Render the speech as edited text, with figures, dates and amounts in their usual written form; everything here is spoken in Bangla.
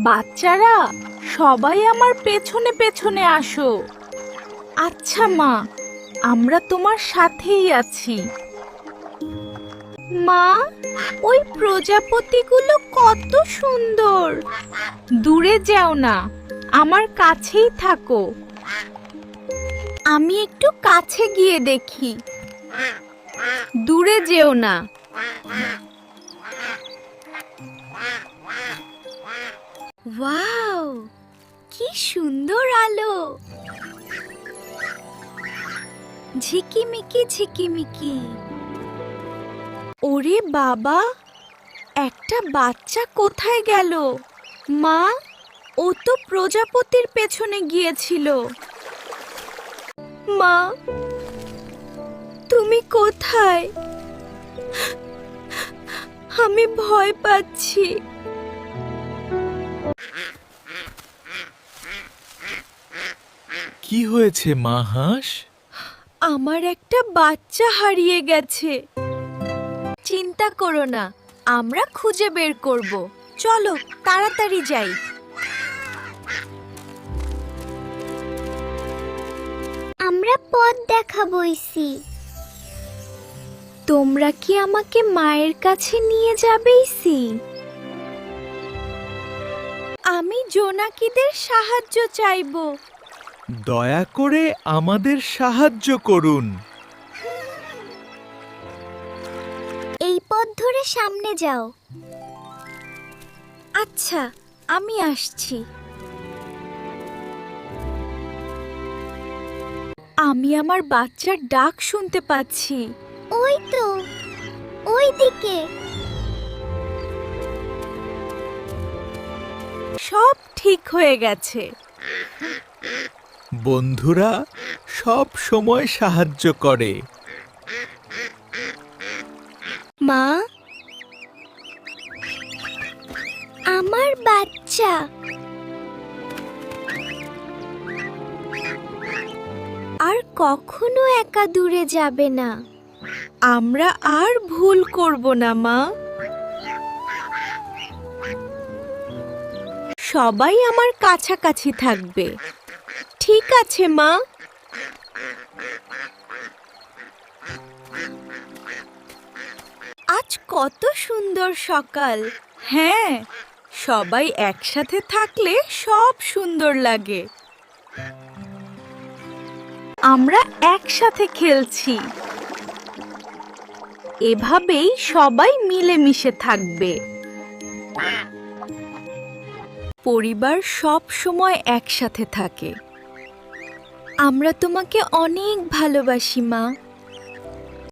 বাচ্চারা সবাই আমার পেছনে পেছনে আসো। আচ্ছা মা, আমরা তোমার সাথেই আছি। মা, ওই প্রজাপতিগুলো কত সুন্দর। দূরে যেও না, আমার কাছেই থাকো। আমি একটু কাছে গিয়ে দেখি। দূরে যেও না। ওয়াও, কি সুন্দর আলো। ঝিকিমিকি ঝিকিমিকি। ওরে বাবা, একটা বাচ্চা কোথায় গেল? মা, ও তো প্রজাপতির পেছনে গিয়েছিল। মা, তুমি কোথায়? আমি ভয় পাচ্ছি। কি হয়েছে মা হাঁস? আমার একটা বাচ্চা হারিয়ে গেছে। চিন্তা করো না, আমরা খুঁজে বের করব। চলো তাড়াতাড়ি যাই। আমরা পথ দেখাবইছি। তোমরা কি আমাকে মায়ের কাছে নিয়ে যাবে? আমি জোনাকিদের সাহায্য চাইব। দয়া করে আমাদের সাহায্য করুন। এই পথ ধরে সামনে যাও। আচ্ছা, আমি আসছি। আমি আমার বাচ্চার ডাক শুনতে পাচ্ছি। ওই তো, ওই দিকে। সব ঠিক হয়ে গেছে। বন্ধুরা সব সময় সাহায্য করে। মা, আমার বাচ্চা। আর কখনো একা দূরে যাবে না। আমরা আর ভুল করব না মা। সবাই আমার কাছাকাছি থাকবে। ঠিক আছে মা। আজ কত সুন্দর সকাল। হ্যাঁ, সবাই একসাথে থাকলে সব সুন্দর লাগে। আমরা একসাথে খেলছি। এভাবেই সবাই মিলেমিশে থাকবে। পরিবার সব সময় একসাথে থাকে। আমরা তোমাকে অনেক ভালোবাসি মা।